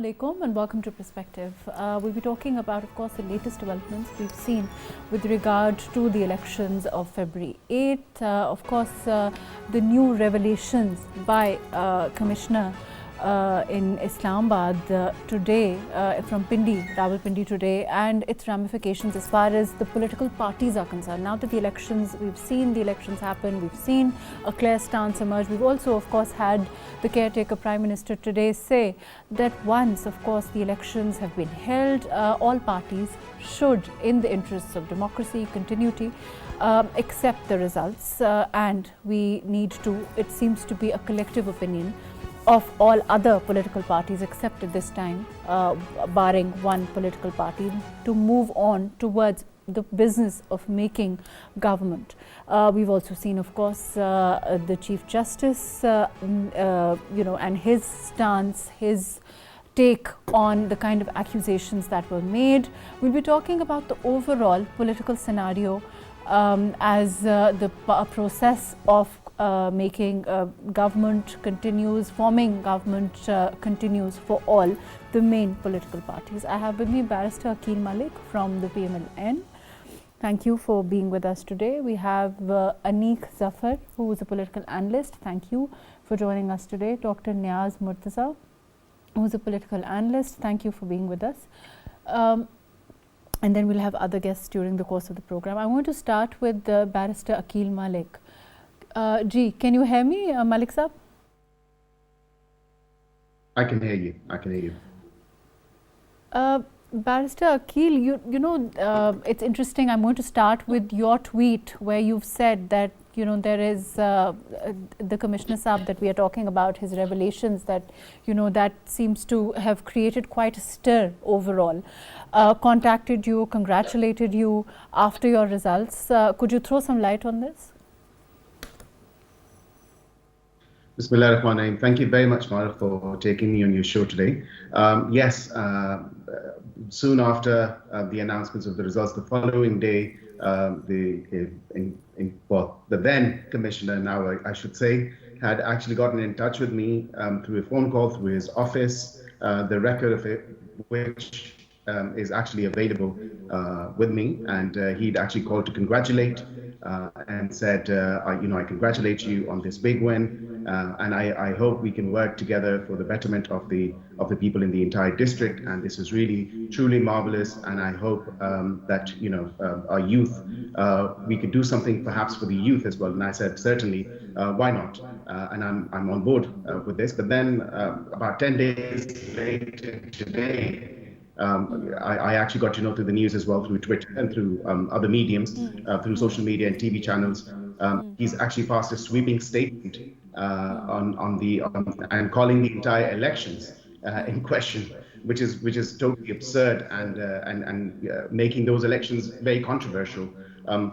alaikum and welcome to Perspective. We'll be talking about, of course, the latest developments we've seen with regard to the elections of February 8th. Of course, the new revelations by Commissioner in Islamabad today from Rawalpindi today, and its ramifications as far as the political parties are concerned. Now that we've seen the elections happen, we've seen a clear stance emerge. We've also, of course, had the caretaker Prime Minister today say that once, of course, the elections have been held, all parties should, in the interests of democracy, continuity, accept the results, and we need to, it seems to be a collective opinion of all other political parties except at this time, barring one political party, to move on towards the business of making government. We've also seen, of course, the Chief Justice, and his stance, his take on the kind of accusations that were made. We'll be talking about the overall political scenario as the process of making government continues, forming government continues for all the main political parties. I have with me Barrister AQEEL Malik from the PMLN. Thank you for being with us today. We have ANIQ ZAFAR, who is a political analyst. Thank you for joining us today. Dr. NIAZ MURTAZA, who is a political analyst. Thank you for being with us. And then we'll have other guests during the course of the program. I want to start with Barrister AQEEL Malik. Can you hear me, Malik Saab? I can hear you. I can hear you. Barrister AQEEL, you know, it's interesting. I'm going to start with your tweet where you've said that, you know, there is the Commissioner Saab that we are talking about, his revelations that, you know, that seems to have created quite a stir overall. Contacted you, congratulated you after your results. Could you throw some light on this? Bismillah ar-Rahman ar-Rahim. Thank you very much, Mahrukh, for taking me on your show today. Yes, soon after the announcements of the results, the following day, the then Commissioner, now I should say, had actually gotten in touch with me through a phone call through his office, the record of it, which is actually available with me, and he'd actually called to congratulate and said, you know, I congratulate you on this big win, and I hope we can work together for the betterment of the people in the entire district. And this is really truly marvelous, and I hope that, you know, our youth, we could do something perhaps for the youth as well. And I said, certainly, why not? And I'm on board with this. But then about 10 days later today, I actually got to know through the news as well, through Twitter and through other mediums, through social media and TV channels. He's actually passed a sweeping statement and calling the entire elections in question, which is totally absurd, and making those elections very controversial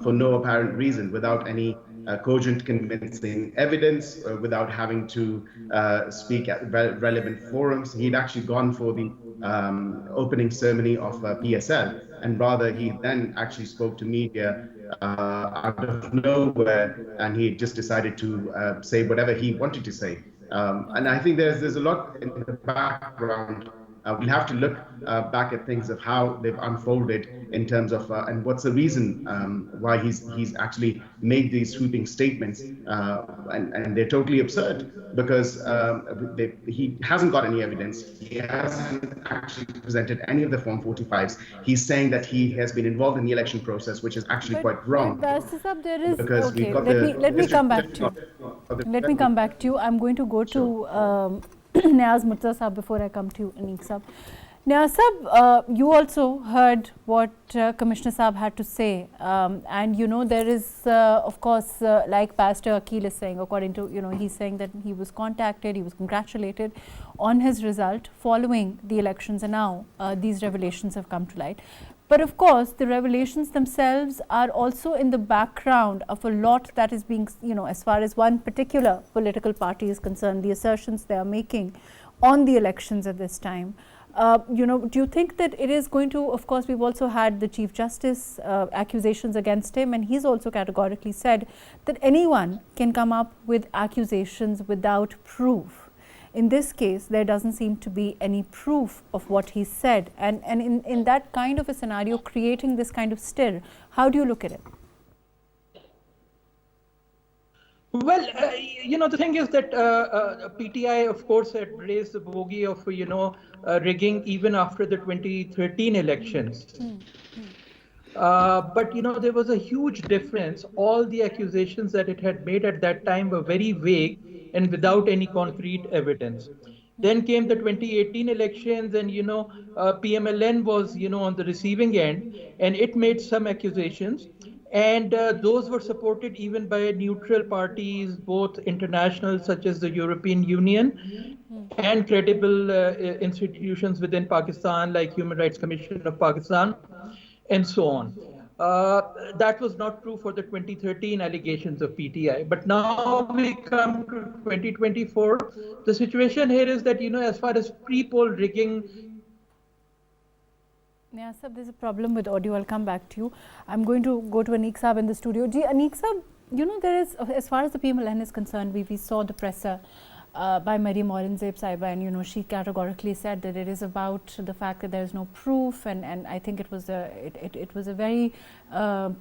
for no apparent reason, without any cogent, convincing evidence, without having to speak at relevant forums. He'd actually gone for the opening ceremony of PSL, and rather he then actually spoke to media out of nowhere, and he just decided to say whatever he wanted to say. And I think there's a lot in the background. We'll have to look back at things of how they've unfolded in terms of and what's the reason why he's actually made these sweeping statements, and they're totally absurd, because he hasn't got any evidence. He hasn't actually presented any of the Form 45s. He's saying that he has been involved in the election process, which is actually quite wrong. There is, okay, let me come back to you. Let me come back to you. I'm going to go to NIAZ MURTAZA before I come to you, ANIQ Saab. NIAZ Saab, you also heard what Commissioner Saab had to say, and you know, there is of course, like Pastor AQEEL is saying, according to, you know, he's saying that he was contacted, he was congratulated on his result following the elections, and now these revelations have come to light. But of course, the revelations themselves are also in the background of a lot that is being, you know, as far as one particular political party is concerned, the assertions they are making on the elections at this time. You know, do you think that it is going to, of course, we've also had the Chief Justice accusations against him, and he's also categorically said that anyone can come up with accusations without proof. In this case, there doesn't seem to be any proof of what he said, and in that kind of a scenario, creating this kind of stir, how do you look at it? Well, the thing is that PTI, of course, had raised the bogey of, rigging even after the 2013 elections. But, there was a huge difference. All the accusations that it had made at that time were very vague and without any concrete evidence. Then came the 2018 elections, and, PMLN was, on the receiving end, and it made some accusations. And those were supported even by neutral parties, both international, such as the European Union, and credible institutions within Pakistan, like Human Rights Commission of Pakistan, and so on. That was not true for the 2013 allegations of PTI. But now we come to 2024. The situation here is that, as far as pre-poll rigging, yeah, sir, there's a problem with audio. I'll come back to you. I'm going to go to Aniq Saab in the studio. Ji, Aniq Saab, there is, as far as the PMLN is concerned, we saw the presser by Maryam Aurangzeb Saiba, and she categorically said that it is about the fact that there is no proof, and I think it was a very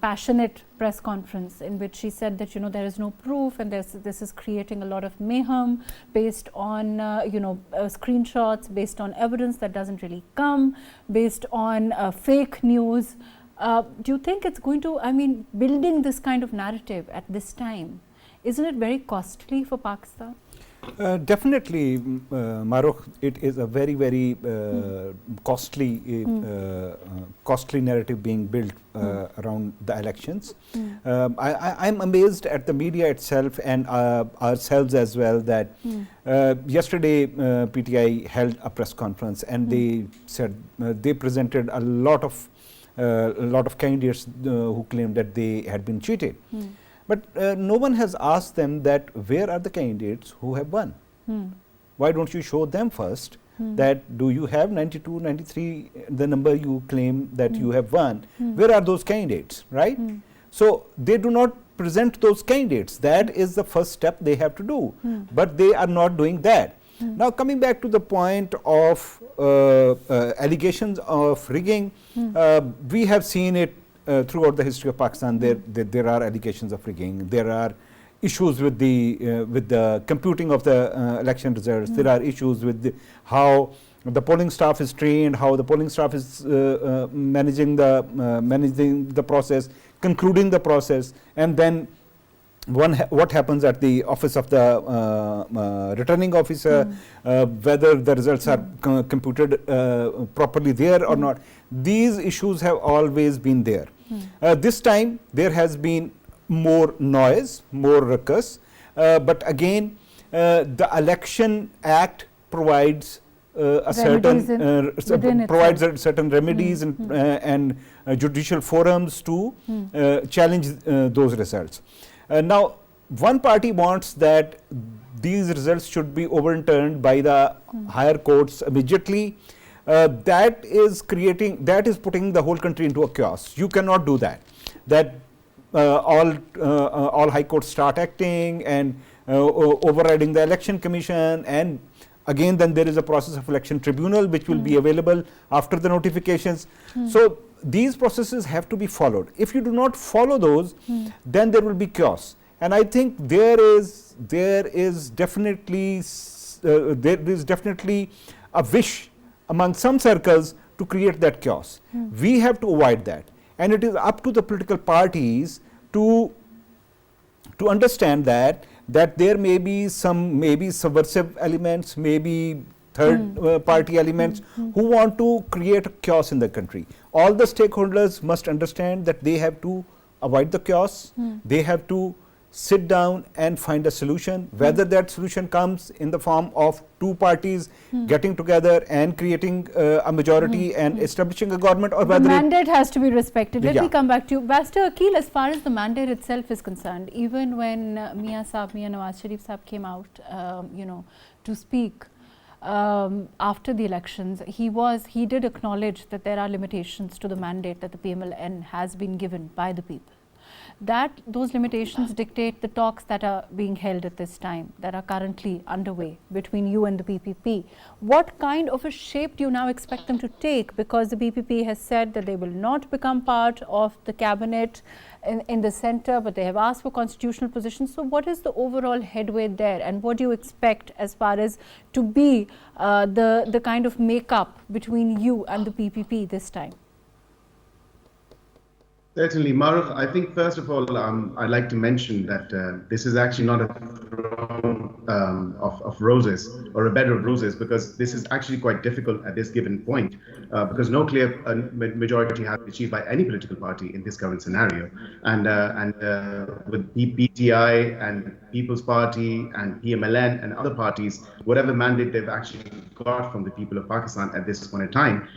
passionate press conference in which she said that there is no proof, and this is creating a lot of mayhem based on screenshots, based on evidence that doesn't really come, based on fake news. Do you think it's going to, building this kind of narrative at this time, isn't it very costly for Pakistan? Definitely, Mahrukh, it is a very, very costly narrative being built around the elections. I'm amazed at the media itself and ourselves as well that yesterday PTI held a press conference, and they said they presented a lot of candidates who claimed that they had been cheated. But no one has asked them that where are the candidates who have won? Why don't you show them first that do you have 92, 93, the number you claim that you have won? Where are those candidates, right? So they do not present those candidates. That is the first step they have to do. But they are not doing that. Now coming back to the point of allegations of rigging, we have seen it throughout the history of Pakistan. There are allegations of rigging. There are issues with the computing of the election results. There are issues with how the polling staff is trained, how the polling staff is managing the process, concluding the process, and then what happens at the office of the returning officer, whether the results are computed properly there or not. These issues have always been there. This time there has been more noise, more ruckus, but again the Election Act provides certain remedies and judicial forums to challenge those results. Now, one party wants that these results should be overturned by the higher courts immediately. That is putting the whole country into a chaos. You cannot do that. That all high courts start acting and overriding the election commission, and again then there is a process of election tribunal which will be available after the notifications. So these processes have to be followed. If you do not follow those, then there will be chaos. And I think there is definitely a wish among some circles to create that chaos. We have to avoid that, and it is up to the political parties to understand that there may be some subversive elements, maybe third party elements who want to create chaos in the country. All the stakeholders must understand that they have to avoid the chaos. They have to sit down and find a solution, whether that solution comes in the form of two parties getting together and creating a majority and establishing a government, or whether the mandate has to be respected. Let me come back to you. Barrister AQEEL, as far as the mandate itself is concerned, even when Mia Nawaz Sharif Saab came out to speak after the elections, he did acknowledge that there are limitations to the mandate that the PMLN has been given by the people. those limitations dictate the talks that are being held at this time, that are currently underway between you and the PPP. What kind of a shape do you now expect them to take? Because the PPP has said that they will not become part of the cabinet in the centre, but they have asked for constitutional positions. So what is the overall headway there, and what do you expect as far as to be the kind of make-up between you and the PPP this time? Certainly, Mahrukh, I think first of all, I'd like to mention that this is actually not a throne of roses or a bed of roses, because this is actually quite difficult at this given point, because no clear majority has been achieved by any political party in this current scenario. And with PTI and People's Party and PMLN and other parties, whatever mandate they've actually got from the people of Pakistan at this point in time,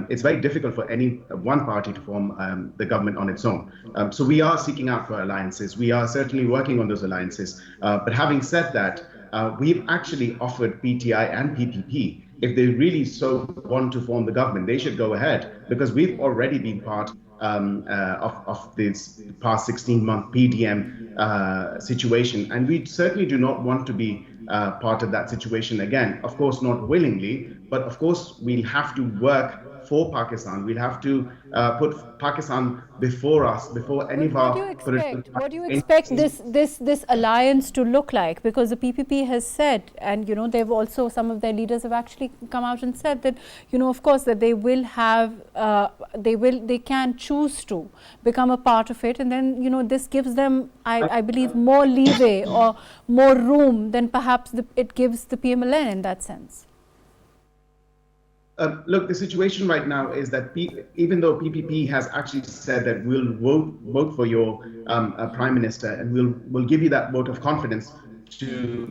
it's very difficult for any one party to form the government on its own. So we are seeking out for alliances. We are certainly working on those alliances. But having said that, we've actually offered PTI and PPP, if they really so want to form the government, they should go ahead, because we've already been part of this past 16-month PDM situation, and we certainly do not want to be part of that situation again. Of course, not willingly, but of course we'll have to work for Pakistan. We'll have to put Pakistan before us, before any of our political parties. What do you expect this alliance to look like? Because the PPP has said, and you know, they've also, some of their leaders have actually come out and said that, you know, of course, that they will have, they can choose to become a part of it, and then, you know, this gives them, I believe, more leeway or more room than perhaps it gives the PMLN in that sense. Look, the situation right now is that even though PPP has actually said that we'll vote for your Prime Minister, and we'll give you that vote of confidence to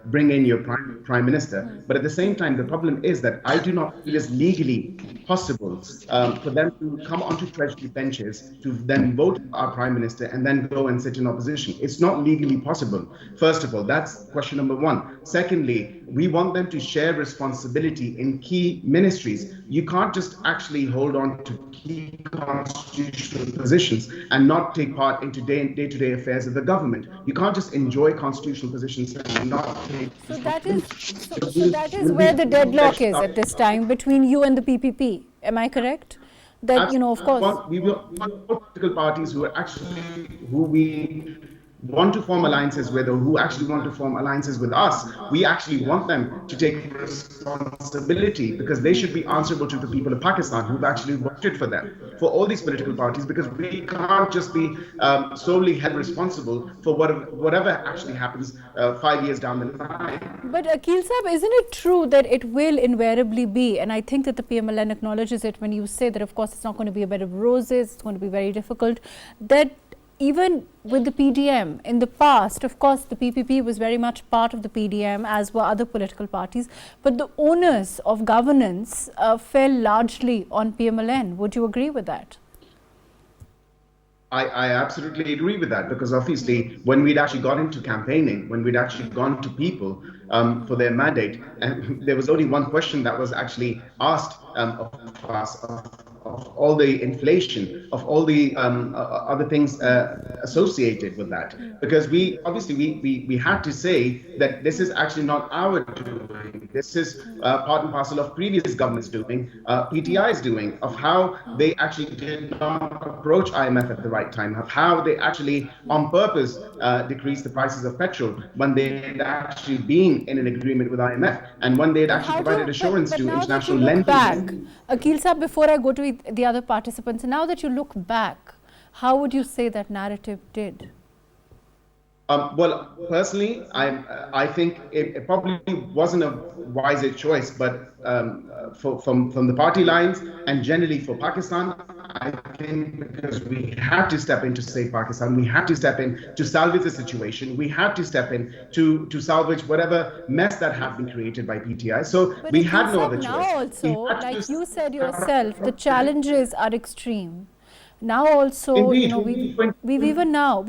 bring in your prime minister, but at the same time, the problem is that I do not feel it's legally possible for them to come onto treasury benches to then vote our prime minister and then go and sit in opposition. It's not legally possible. First of all, that's question number one. Secondly, we want them to share responsibility in key ministries. You can't just actually hold on to key constitutional positions and not take part into day-to-day affairs of the government. You can't just enjoy constitutional positions and not take. So that is where the deadlock is at this time between you and the PPP. Am I correct? That, you know, of course. We will political parties who we want to form alliances with, or who actually want to form alliances with us, we actually want them to take responsibility, because they should be answerable to the people of Pakistan who've actually voted for them, for all these political parties, because we can't just be solely held responsible for whatever actually happens 5 years down the line. But AQEEL Sahib, isn't it true that it will invariably be, and I think that the PMLN acknowledges it when you say that of course it's not going to be a bed of roses, it's going to be very difficult, that even with the PDM in the past, of course, the PPP was very much part of the PDM, as were other political parties, but the onus of governance fell largely on PMLN. Would you agree with that? I absolutely agree with that, because obviously when we'd actually got into campaigning, when we'd actually gone to people for their mandate, and there was only one question that was actually asked of us, of all the inflation, of all the other things associated with that, because we had to say that this is actually not our doing. This is part and parcel of previous governments doing, PTI's doing, of how they actually did not approach IMF at the right time, of how they actually on purpose decreased the prices of petrol when they had actually been in an agreement with IMF, and when they had actually provided assurance to international lenders. AQEEL Sahib, before I go to the other participants, now that you look back, how would you say that narrative did? Well, personally, I think it probably wasn't a wiser choice, but from the party lines and generally for Pakistan, I think because we had to step in to save Pakistan, we had to step in to salvage the situation, we had to step in to salvage whatever mess that had been created by PTI. So but we had no other choice. Now also, like you said yourself, the challenges are extreme. Now also, Indeed, you know, we've even now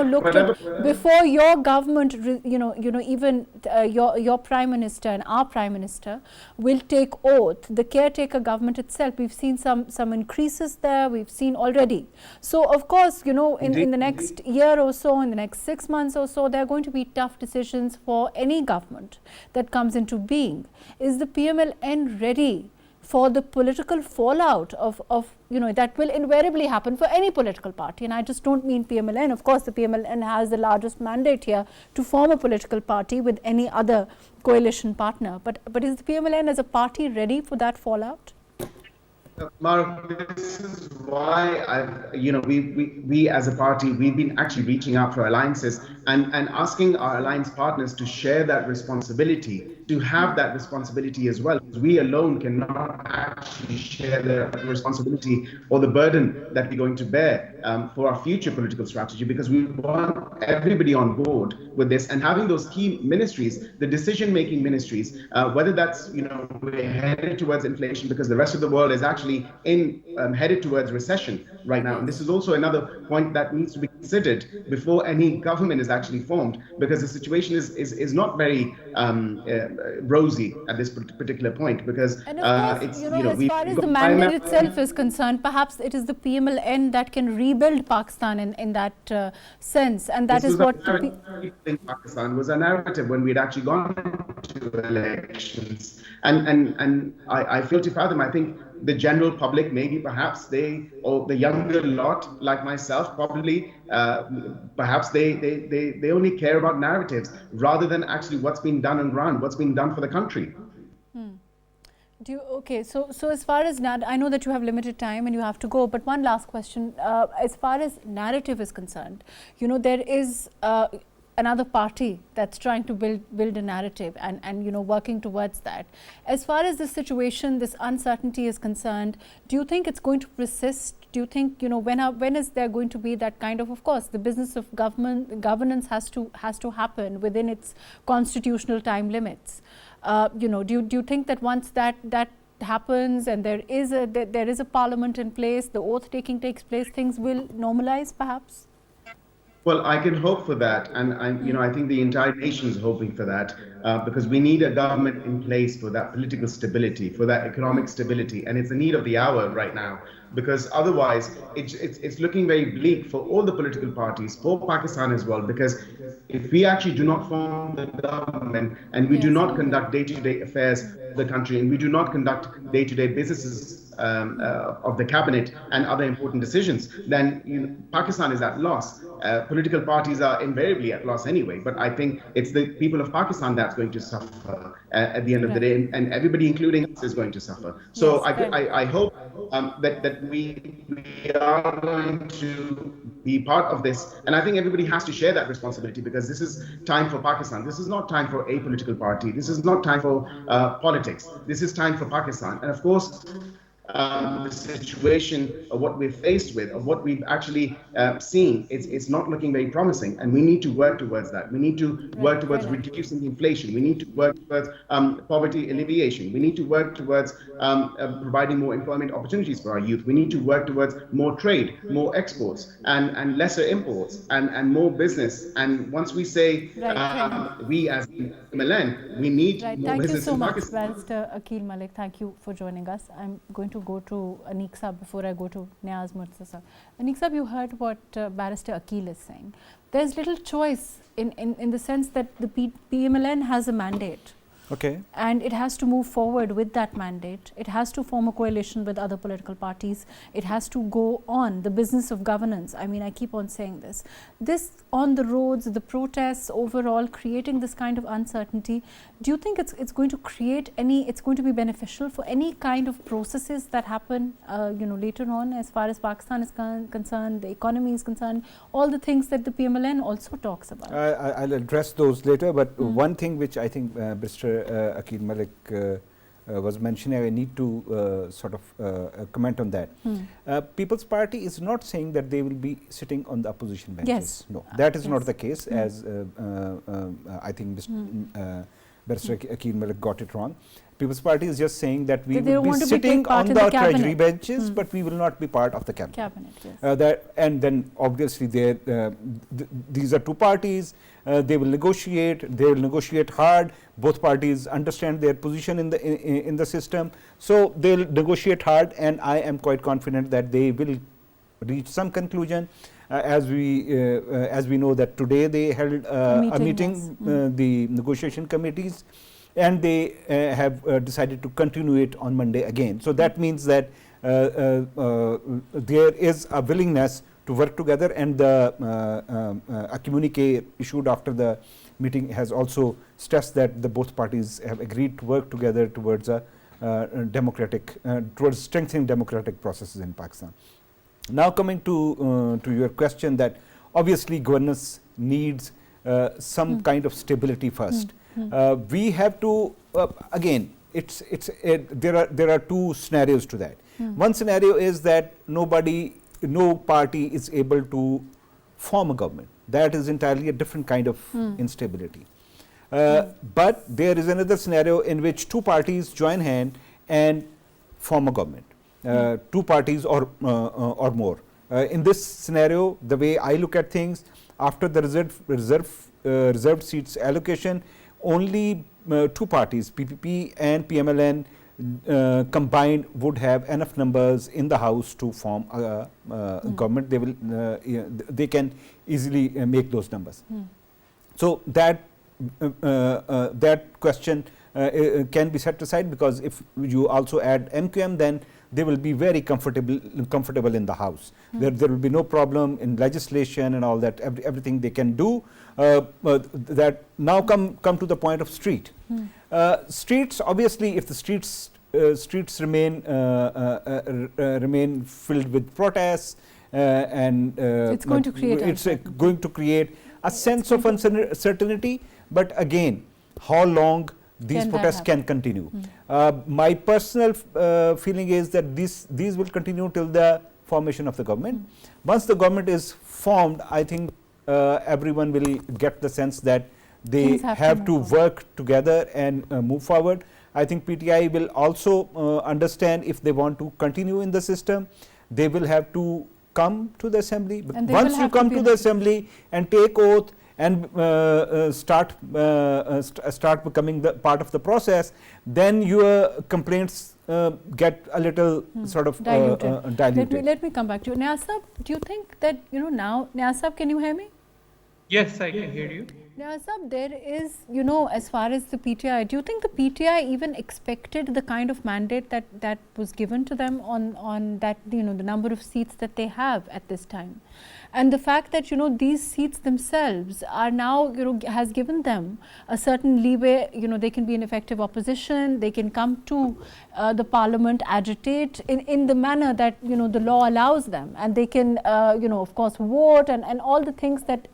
looked at before your government, even your prime minister and our prime minister will take oath. The caretaker government itself, we've seen some increases there. We've seen already. So of course, you know, in the next year or so, in the next 6 months or so, there are going to be tough decisions for any government that comes into being. Is the PMLN ready for the political fallout of that will invariably happen for any political party? And I just don't mean PMLN. Of course, the PMLN has the largest mandate here to form a political party with any other coalition partner. But is the PMLN as a party ready for that fallout? Mahrukh, this is why we as a party, we've been actually reaching out for alliances and asking our alliance partners to share that responsibility, to have that responsibility as well. We alone cannot actually share the responsibility or the burden that we're going to bear for our future political strategy, because we want everybody on board with this, and having those key ministries, the decision-making ministries, whether that's, we're headed towards inflation because the rest of the world is actually headed towards recession right now. And this is also another point that needs to be considered before any government is actually formed, because the situation is not very rosy at this particular point, because and of course, as far as the mandate itself is concerned, perhaps it is the PMLN that can rebuild Pakistan in that sense, and that is what Pakistan was a narrative when we'd actually gone to elections, and I feel to fathom, I think the general public, maybe perhaps or the younger lot like myself, probably perhaps they only care about narratives rather than actually what's been done on ground, what's been done for the country. So as far as I know that you have limited time and you have to go, but one last question, as far as narrative is concerned, there is another party that's trying to build a narrative and working towards that. As far as this situation, this uncertainty is concerned, do you think it's going to persist? Do you think, when is there going to be that kind of course, the business of governance has to happen within its constitutional time limits? Do you think that once that happens and there is a parliament in place, the oath taking takes place, things will normalize perhaps? Well, I can hope for that, and I think the entire nation is hoping for that, because we need a government in place for that political stability, for that economic stability, and it's the need of the hour right now, because otherwise it's looking very bleak for all the political parties, for Pakistan as well, because if we actually do not form the government and we do not conduct day-to-day affairs of the country, and we do not conduct day-to-day businesses of the cabinet and other important decisions, then Pakistan is at loss. Political parties are invariably at loss anyway, but I think it's the people of Pakistan that's going to suffer at the end of the day, and everybody, including us, is going to suffer. So I hope that we are going to be part of this, and I think everybody has to share that responsibility, because this is time for Pakistan. This is not time for a political party. This is not time for politics. This is time for Pakistan. And of course, the situation of what we're faced with, of what we've actually seen, it's not looking very promising, and we need to work towards that. We need to work towards reducing inflation. We need to work towards poverty alleviation. We need to work towards providing more employment opportunities for our youth. We need to work towards more trade, more exports, and lesser imports, and more business. And once we say we as MLN, we need more business in Pakistan. Thank you so much, Barrister AQEEL Malik. Thank you for joining us. I'm going to go to ANIQ Sahab before I go to NIAZ MURTAZA. ANIQ Sahab, you heard what Barrister AQEEL is saying. There's little choice in the sense that the PMLN has a mandate. Okay. And it has to move forward with that mandate. It has to form a coalition with other political parties. It has to go on the business of governance. I mean, I keep on saying this. This on the roads, the protests overall, creating this kind of uncertainty. Do you think it's going to create it's going to be beneficial for any kind of processes that happen, later on, as far as Pakistan is concerned, the economy is concerned, all the things that the PMLN also talks about? I'll address those later, but one thing which I think Mr. AQEEL Malik was mentioning, I need to sort of comment on that. People's Party is not saying that they will be sitting on the opposition benches. Yes. No, that is not the case, as I think Barrister AQEEL Malik got it wrong. People's Party is just saying that we They will be sitting on the treasury benches, but we will not be part of the cabinet. Yes. And then obviously these are two parties. They will negotiate. They will negotiate hard. Both parties understand their position in the system, so they will negotiate hard. And I am quite confident that they will reach some conclusion. As we know that today they held a meeting, the negotiation committees, and they have decided to continue it on Monday again. So that means that there is a willingness to work together, and a communique issued after the meeting has also stressed that the both parties have agreed to work together towards a towards strengthening democratic processes in Pakistan. Now coming to your question, that obviously governance needs some kind of stability first. We have to again, there are two scenarios to that. One scenario is that no party is able to form a government. That is entirely a different kind of instability. But there is another scenario in which two parties join hand and form a government. Two parties or more. In this scenario, the way I look at things, after the reserved seats allocation, only two parties, PPP and PMLN, combined would have enough numbers in the House to form a government. They can easily make those numbers. So that question can be set aside, because if you also add MQM, then they will be very comfortable in the House. There will be no problem in legislation and all that. Everything they can do. That now come to the point of street. Streets, obviously, if the streets remain filled with protests, and it's going to create a sense of uncertainty. But again, how long these protests can continue? My personal feeling is that these will continue till the formation of the government. Once the government is formed, I think everyone will get the sense that they have to work together and move forward. I think PTI will also understand, if they want to continue in the system, they will have to come to the assembly. But once you come to the assembly and take oath and start becoming the part of the process, then your complaints get a little sort of diluted. Let me come back to you. NIAZ Sahab, do you think that, now, NIAZ Sahab, can you hear me? Yes, I can hear you. NIAZ Sahab, there is, as far as the PTI, do you think the PTI even expected the kind of mandate that was given to them on that, the number of seats that they have at this time? And the fact that, these seats themselves are now, has given them a certain leeway, they can be in effective opposition, they can come to the parliament, agitate in the manner that, the law allows them, and they can, of course, vote and all the things that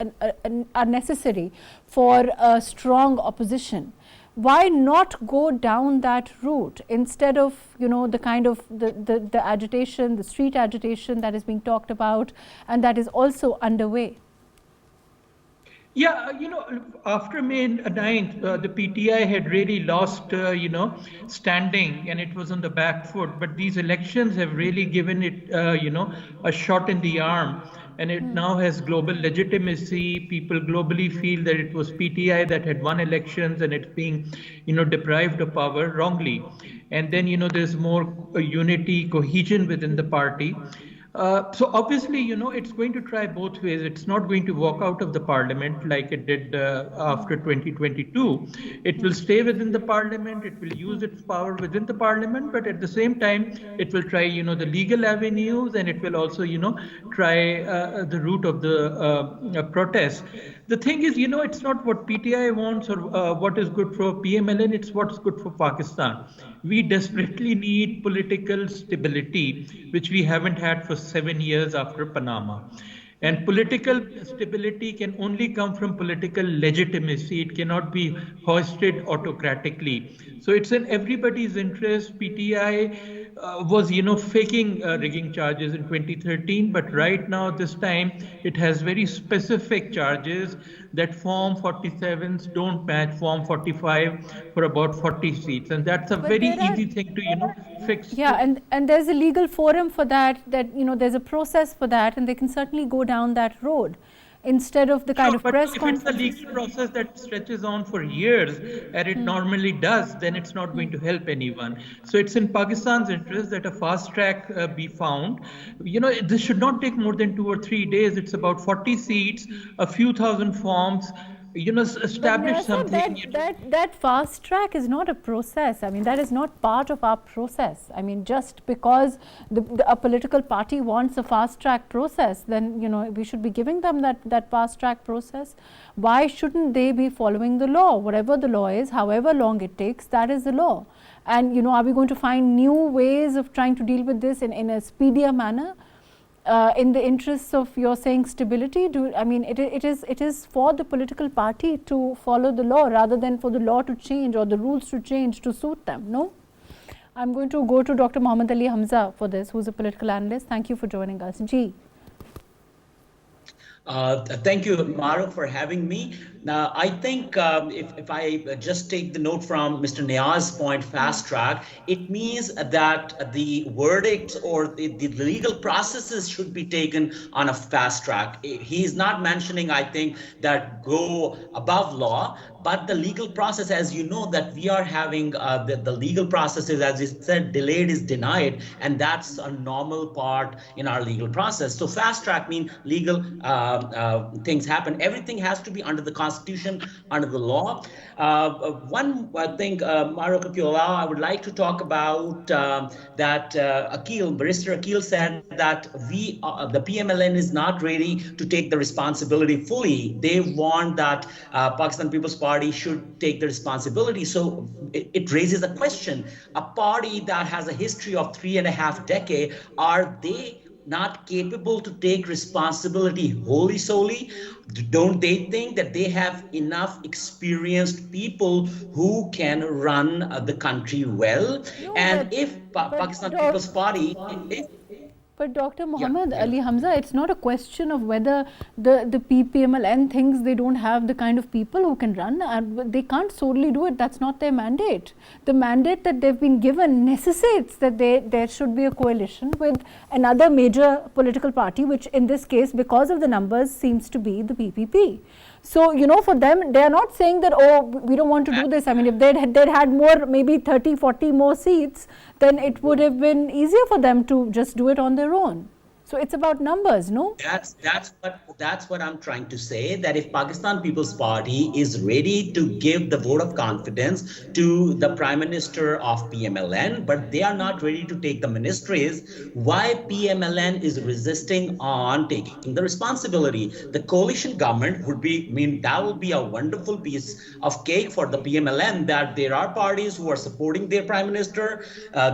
are necessary for a strong opposition. Why not go down that route instead of, the kind of the agitation, the street agitation that is being talked about and that is also underway? Yeah, after May 9th, the PTI had really lost, standing, and it was on the back foot. But these elections have really given it, a shot in the arm. And it now has global legitimacy. People globally feel that it was PTI that had won elections, and it's being, deprived of power wrongly. And then, there's more unity, cohesion within the party. So obviously, it's going to try both ways. It's not going to walk out of the parliament like it did after 2022. It will stay within the parliament. It will use its power within the parliament, but at the same time, it will try, the legal avenues, and it will also, try the route of the protest. The thing is, it's not what PTI wants or what is good for PMLN. It's what's good for Pakistan. We desperately need political stability, which we haven't had for 7 years after Panama. And political stability can only come from political legitimacy. It cannot be hoisted autocratically. So it's in everybody's interest. PTI was, faking rigging charges in 2013, but right now, this time, it has very specific charges that Form 47s don't match Form 45 for about 40 seats. And that's a But very there are, easy thing to, fix. yeah, and there's a legal forum for that, there's a process for that, and they can certainly go down that road. Instead of the kind of press conference. If it's a legal process that stretches on for years, as it normally does, then it's not going to help anyone. So it's in Pakistan's interest that a fast track be found. This should not take more than 2 or 3 days. It's about 40 seats, a few thousand forms. Establish something. That fast track is not a process. I mean, that is not part of our process. I mean, just because a political party wants a fast track process, then we should be giving them that fast track process. Why shouldn't they be following the law? Whatever the law is, however long it takes, that is the law. And are we going to find new ways of trying to deal with this in a speedier manner? In the interests of your saying stability, it is for the political party to follow the law rather than for the law to change or the rules to change to suit them. No, I'm going to go to Dr. Muhammad Ali Hamza for this, who's a political analyst. Thank you for joining us. Ji. Thank you, Mahrukh, for having me. Now, I think if I just take the note from Mr. NIAZ's point, fast track, it means that the verdicts or the legal processes should be taken on a fast track. He's not mentioning, I think, that go above law, but the legal process, as you know, that we are having the legal processes, as he said, delayed is denied, and that's a normal part in our legal process. So fast track means legal things happen. Everything has to be under the Constitution, under the law. One thing, Mahrukh, if you allow, I would like to talk about that AQEEL, Barrister AQEEL said that the PMLN is not ready to take the responsibility fully. They want that Pakistan People's Party should take the responsibility. So it raises a question. A party that has a history of 3.5 decades, are they not capable to take responsibility wholly solely? Don't they think that they have enough experienced people who can run the country well? No, and if Pakistan People's Party... But Dr. Muhammad Ali Hamza, it's not a question of whether the PMLN thinks they don't have the kind of people who can run. They can't solely do it. That's not their mandate. The mandate that they've been given necessitates that there should be a coalition with another major political party, which in this case, because of the numbers, seems to be the PPP. So, for them, they are not saying that, oh, we don't want to do this. I mean, if they'd had more, maybe 30, 40 more seats, then it would have been easier for them to just do it on their own. So it's about numbers, no? That's what I'm trying to say, that if Pakistan People's Party is ready to give the vote of confidence to the Prime Minister of PMLN, but they are not ready to take the ministries, why PMLN is resisting on taking the responsibility? The coalition government would be, that would be a wonderful piece of cake for the PMLN, that there are parties who are supporting their Prime Minister,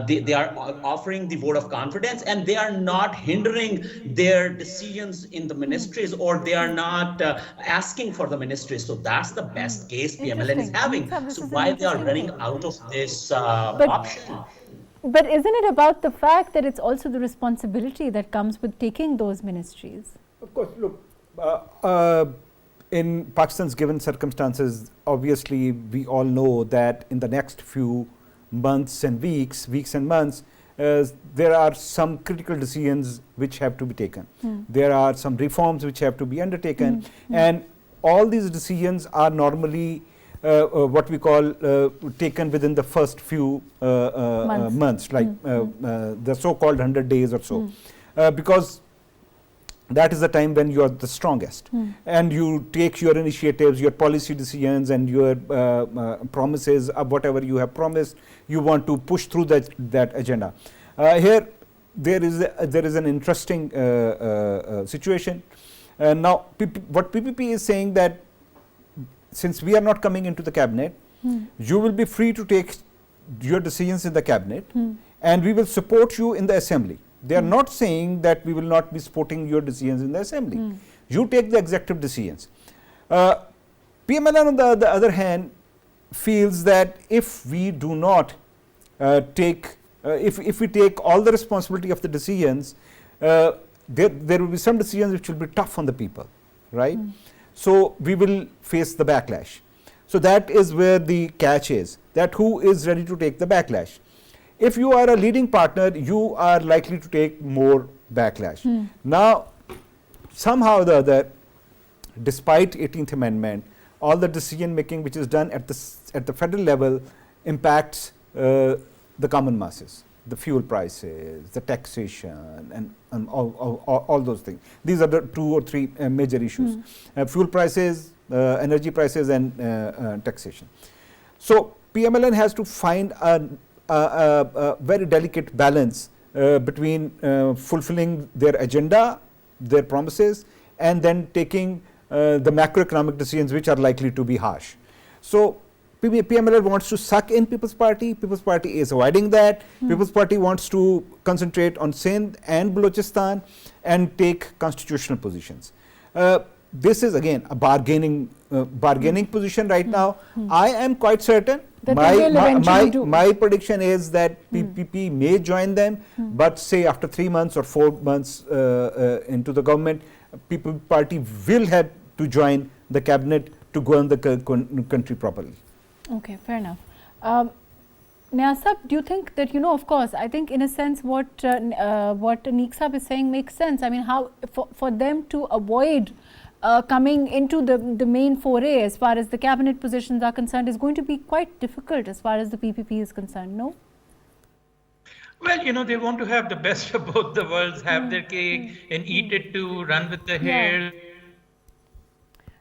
they are offering the vote of confidence, and they are not hindering their decisions in the ministries, or they are not asking for the ministries. So that's the best case PMLN is having. So why they are running out of this option? But isn't it about the fact that it's also the responsibility that comes with taking those ministries? Of course, look, in Pakistan's given circumstances, obviously we all know that in the next few months and weeks and months, there are some critical decisions which have to be taken. There are some reforms which have to be undertaken, and all these decisions are normally what we call taken within the first few months, like the so-called 100 days or so, because that is the time when you are the strongest, and you take your initiatives, your policy decisions, and your promises of whatever you have promised. You want to push through that agenda. Here, there is an interesting situation. Now, what PPP is saying, that since we are not coming into the cabinet, you will be free to take your decisions in the cabinet, and we will support you in the assembly. They are not saying that we will not be supporting your decisions in the assembly. You take the executive decisions. PMLN, on the other hand, feels that if we do not take if we take all the responsibility of the decisions, there will be some decisions which will be tough on the people, right? So we will face the backlash. So that is where the catch is, that who is ready to take the backlash. If you are a leading partner, you are likely to take more backlash. Now, somehow or the other, despite 18th Amendment, all the decision making which is done at the federal level impacts the common masses, the fuel prices, the taxation, and all those things. These are the 2 or 3 major issues: fuel prices, energy prices, and taxation. So PMLN has to find a very delicate balance between fulfilling their agenda, their promises, and then taking the macroeconomic decisions which are likely to be harsh. So PMLN wants to suck in People's Party. People's Party is avoiding that. People's Party wants to concentrate on Sindh and Balochistan and take constitutional positions. This is again a bargaining position right now. I am quite certain. My prediction is that PPP may join them, but say after 3 months or 4 months into the government, People's Party will have to join the cabinet to govern the country properly. Okay, fair enough. NIAZ Sahab, do you think that, of course, I think in a sense what Aniq Sahab is saying makes sense. I mean, how for them to avoid coming into the main foray as far as the cabinet positions are concerned is going to be quite difficult as far as the PPP is concerned, no? Well, they want to have the best of both the worlds, have their cake and eat it too, run with the hair.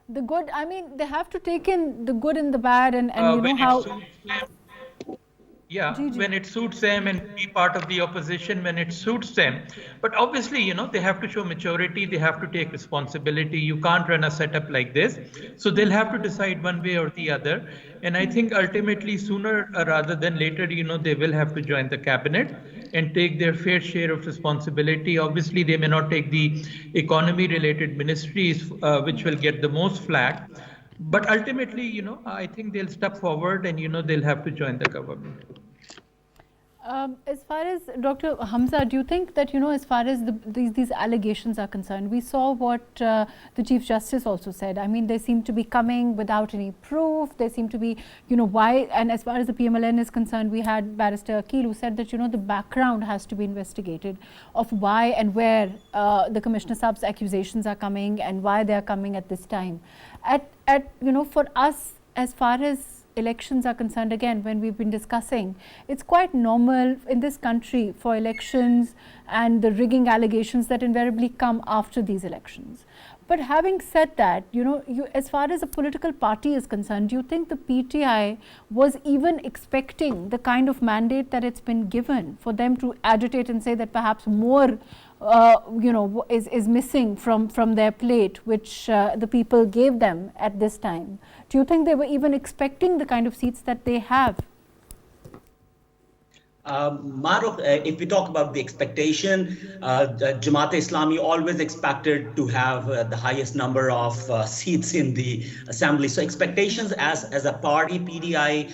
The good, I mean, they have to take in the good and the bad and how... Yeah, when it suits them, and be part of the opposition when it suits them. But obviously, they have to show maturity, they have to take responsibility. You can't run a setup like this. So they'll have to decide one way or the other. And I think ultimately, sooner rather than later, they will have to join the cabinet and take their fair share of responsibility. Obviously, they may not take the economy-related ministries, which will get the most flack. But ultimately, I think they'll step forward and, they'll have to join the government. As far as Dr. Hamza, do you think that, as far as these allegations are concerned, we saw what the Chief Justice also said. I mean, they seem to be coming without any proof. They seem to be, why, and as far as the PMLN is concerned, we had Barrister AQEEL who said that, the background has to be investigated of why and where the Commissioner Saab's accusations are coming and why they are coming at this time. For us, as far as elections are concerned, again, when we've been discussing, it's quite normal in this country for elections and the rigging allegations that invariably come after these elections. But having said that, as far as a political party is concerned, do you think the PTI was even expecting the kind of mandate that it's been given for them to agitate and say that perhaps more is missing from their plate, which the people gave them at this time? Do you think they were even expecting the kind of seats that they have? Mahrukh, if we talk about the expectation, Jamaat-e-Islami always expected to have the highest number of seats in the assembly. So expectations as a party, PDI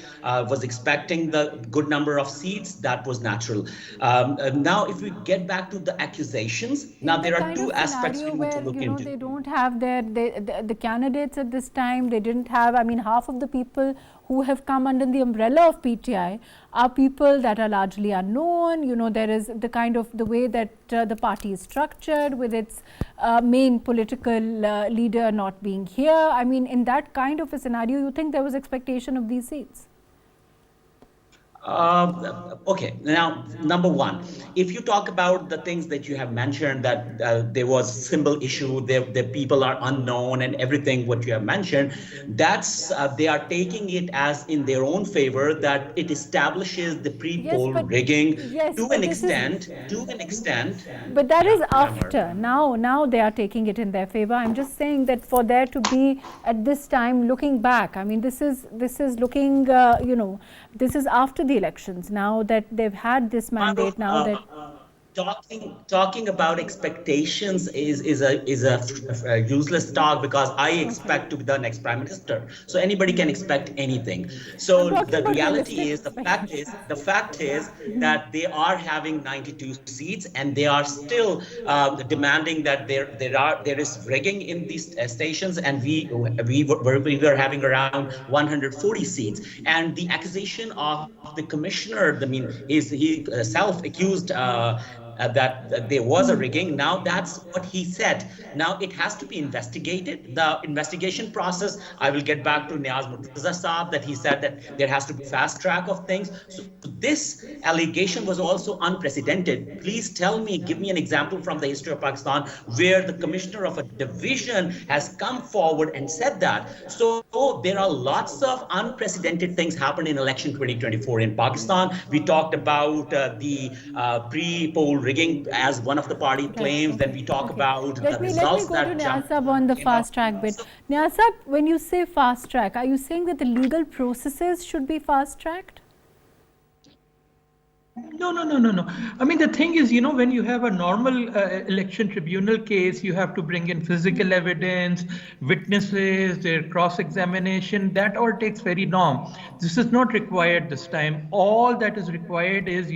was expecting the good number of seats. That was natural. Now, if we get back to the accusations, now there are 2 aspects we need to look into. They don't have the candidates at this time. They didn't have, I mean, half of the people who have come under the umbrella of PTI are people that are largely unknown. There is the kind of the way that the party is structured with its main political leader not being here. I mean, in that kind of a scenario, you think there was expectation of these seats? Okay, now, number one, if you talk about the things that you have mentioned, that there was symbol issue, the people are unknown and everything what you have mentioned, that's they are taking it as in their own favor, that it establishes the pre-poll rigging to an extent. But that is after. Now they are taking it in their favor. I'm just saying that for there to be at this time looking back, I mean, this is looking, this is after the elections, now that they've had this mandate, now that... talking about expectations is a useless talk, because I expect to be the next prime minister. So anybody can expect anything. So the reality is, the fact is that they are having 92 seats, and they are still demanding that there is rigging in these stations, and we were having around 140 seats, and the accusation of the commissioner, I mean, he self-accused that there was a rigging. Now that's what he said. Now it has to be investigated. The investigation process, I will get back to NIAZ MURTAZA Saab, that he said that there has to be fast track of things. So this allegation was also unprecedented. Please tell me, give me an example from the history of Pakistan where the commissioner of a division has come forward and said that. So there are lots of unprecedented things happen in election 2024 in Pakistan. We talked about the pre-poll rigging as one of the party claims. Then we talk about the results that Let me go to NIAZ on the fast track bit. NIAZ, when you say fast track, are you saying that the legal processes should be fast tracked? No. I mean, the thing is, when you have a normal election tribunal case, you have to bring in physical evidence, witnesses, their cross-examination. That all takes very long. This is not required this time. All that is required is,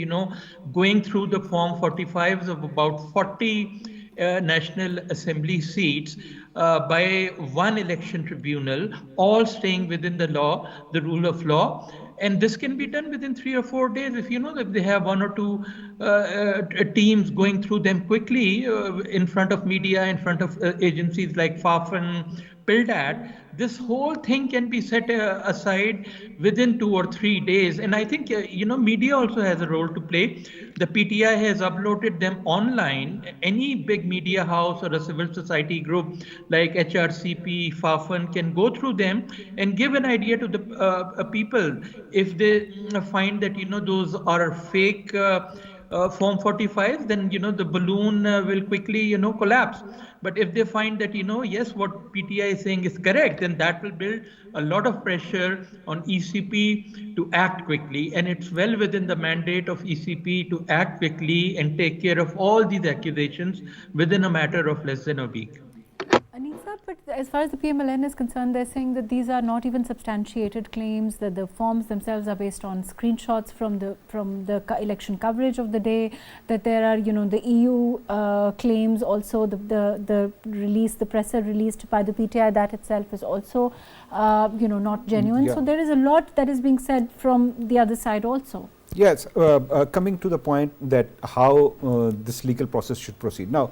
going through the Form 45s of about 40 National Assembly seats by one election tribunal, all staying within the law, the rule of law. And this can be done within 3 or 4 days if if they have 1 or 2 teams going through them quickly in front of media, in front of agencies like FAFN, PILDAT. This whole thing can be set aside within 2 or 3 days. And I think, media also has a role to play. The PTI has uploaded them online. Any big media house or a civil society group like HRCP, FAFN can go through them and give an idea to the people. If they find that, those are fake Form 45, then, the balloon will quickly, collapse. But if they find that, yes, what PTI is saying is correct, then that will build a lot of pressure on ECP to act quickly. And it's well within the mandate of ECP to act quickly and take care of all these accusations within a matter of less than a week. Anisa, but as far as the PMLN is concerned, they're saying that these are not even substantiated claims, that the forms themselves are based on screenshots from the election coverage of the day, that there are, the EU claims also, the release, the presser released by the PTI, that itself is also, not genuine. Yeah. So there is a lot that is being said from the other side also. Yes, coming to the point that how this legal process should proceed. Now,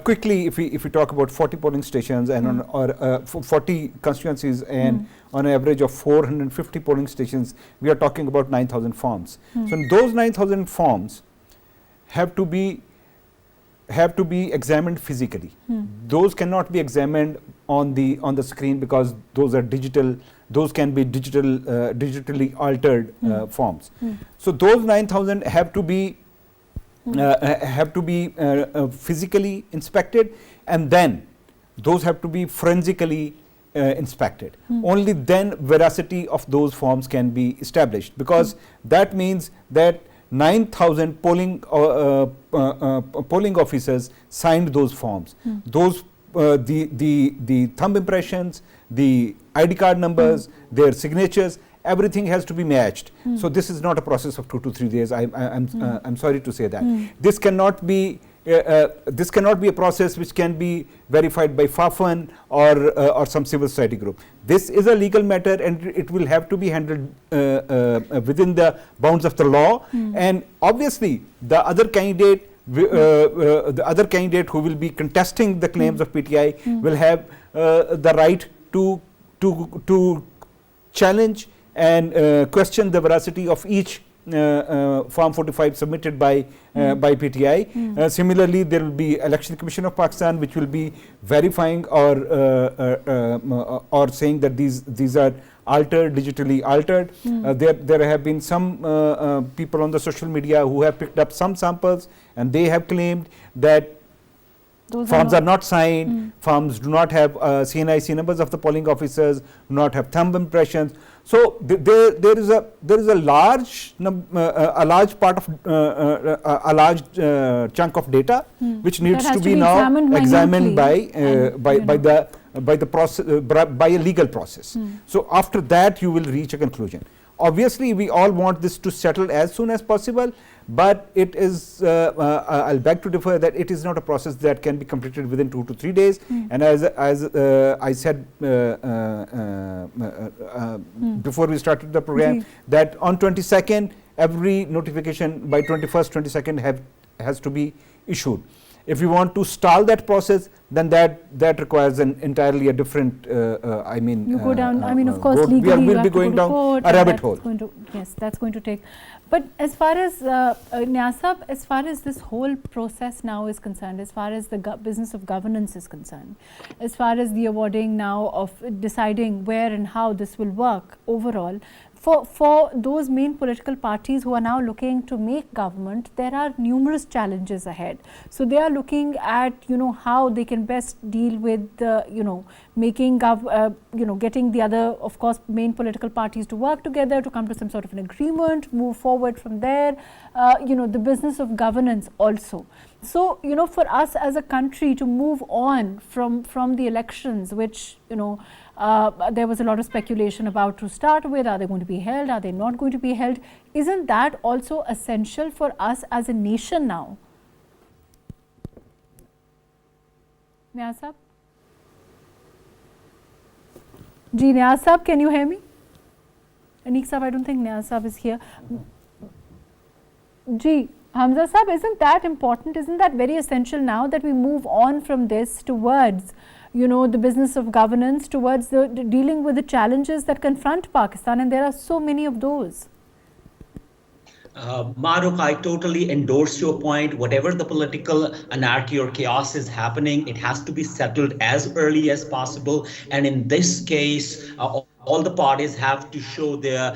quickly, if we talk about 40 polling stations and or 40 constituencies and on an average of 450 polling stations, we are talking about 9,000 forms. So those 9,000 forms have to be examined physically. Those cannot be examined on the screen because those are digital. Those can be digitally altered forms. So those 9,000 have to be physically inspected, and then those have to be forensically inspected. Only then veracity of those forms can be established, because that means that 9,000 polling officers signed those forms. Those the thumb impressions, the ID card numbers, their signatures, everything has to be matched. So this is not a process of 2 to 3 days. I'm sorry to say that. This cannot be a process which can be verified by FAFN or some civil society group. This is a legal matter, and it will have to be handled within the bounds of the law. And obviously, the other candidate who will be contesting the claims of PTI will have the right to challenge and question the veracity of each Form 45 submitted by PTI. Similarly, there will be Election Commission of Pakistan, which will be verifying or saying that these are altered, digitally altered. There have been some people on the social media who have picked up some samples, and they have claimed that Forms are not signed, forms do not have CNIC numbers of the polling officers, do not have thumb impressions. So there is a large part of a large chunk of data which needs to be now examined by the process, by a legal process. So after that you will reach a conclusion. Obviously we all want this to settle as soon as possible, but it is I'll beg to differ that it is not a process that can be completed within 2 to 3 days. And as I said before we started the program, that on 22nd every notification by 21st, 22nd has to be issued. If we want to stall that process, then that requires an entirely a different, I mean, you go down, I mean, of course, legally we will be going down a rabbit hole. Yes, that's going to take. But as far as NIAZ, as far as this whole process now is concerned, as far as the business of governance is concerned, as far as the awarding now of deciding where and how this will work overall, for those main political parties who are now looking to make government, there are numerous challenges ahead. So they are looking at, how they can best deal with, making, getting the other, of course, main political parties to work together, to come to some sort of an agreement, move forward from there, the business of governance also. So, for us as a country to move on from the elections, which, there was a lot of speculation about to start with, are they going to be held, are they not going to be held? Isn't that also essential for us as a nation now? NIAZ Sahab? Ji, NIAZ Sahab, can you hear me? ANIQ Sahab, I don't think NIAZ Sahab is here. Ji, HAMZA Sahab, isn't that important? Isn't that very essential now that we move on from this towards, the business of governance, towards the dealing with the challenges that confront Pakistan, and there are so many of those? Mahrukh, I totally endorse your point. Whatever the political anarchy or chaos is happening, it has to be settled as early as possible. And in this case, all the parties have to show their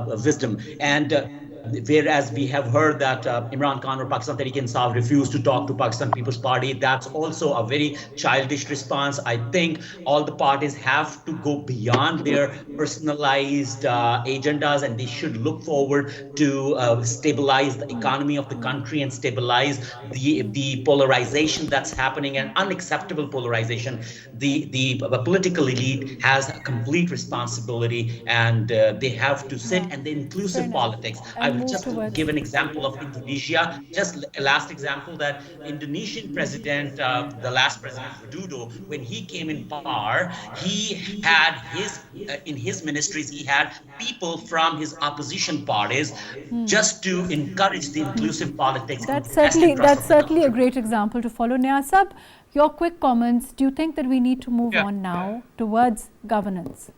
wisdom. And whereas we have heard that Imran Khan or Pakistan Tehreek-e-Insaf refused to talk to Pakistan People's Party, that's also a very childish response. I think all the parties have to go beyond their personalized agendas, and they should look forward to stabilize the economy of the country and stabilize the polarization that's happening, and unacceptable polarization. The political elite has a complete responsibility, and they have to sit, and the inclusive politics. I will just give an example of Indonesia, just a last example, that Indonesian president, the last president, Widodo, when he came in power, he had in his ministries, he had people from his opposition parties just to encourage the inclusive politics. That's certainly a great example to follow. NIAZ Sahab, your quick comments, do you think that we need to move on now towards governance?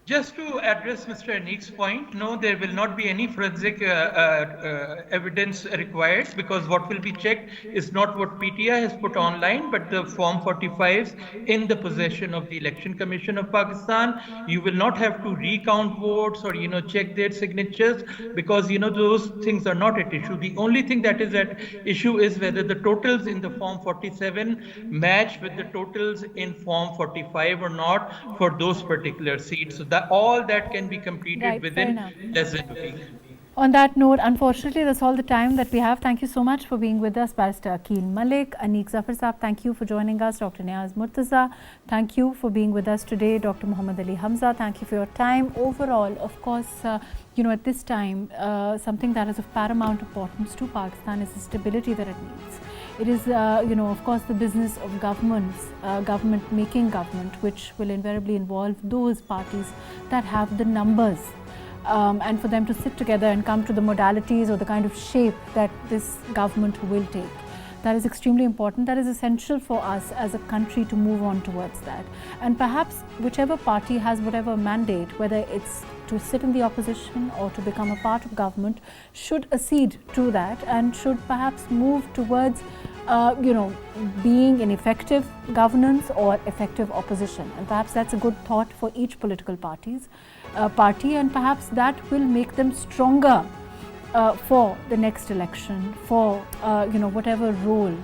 Just to address Mr. Aniq's point, no, there will not be any forensic evidence required, because what will be checked is not what PTI has put online, but the Form 45s in the possession of the Election Commission of Pakistan. You will not have to recount votes or, check their signatures, because, those things are not at issue. The only thing that is at issue is whether the totals in the Form 47 match with the totals in Form 45 or not for those particular seats. So all that can be completed within less than a week. On that note, unfortunately, that's all the time that we have. Thank you so much for being with us, Barrister AQEEL Malik, ANIQ ZAFAR Sahab. Thank you for joining us, Dr. NIAZ MURTAZA. Thank you for being with us today, Dr. Muhammad Ali HAMZA. Thank you for your time. Overall, of course, at this time, something that is of paramount importance to Pakistan is the stability that it needs. It is, of course, the business of governments, government making government, which will invariably involve those parties that have the numbers, and for them to sit together and come to the modalities or the kind of shape that this government will take. That is extremely important. That is essential for us as a country to move on towards that. And perhaps whichever party has whatever mandate, whether it's to sit in the opposition or to become a part of government, should accede to that and should perhaps move towards being an effective governance or effective opposition. And perhaps that's a good thought for each political party, and perhaps that will make them stronger for the next election, for whatever role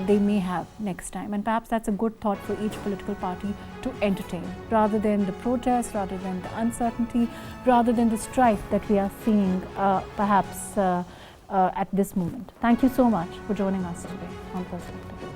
they may have next time. And perhaps that's a good thought for each political party to entertain, rather than the protest, rather than the uncertainty, rather than the strife that we are seeing perhaps at this moment. Thank you so much for joining us today on Perspective.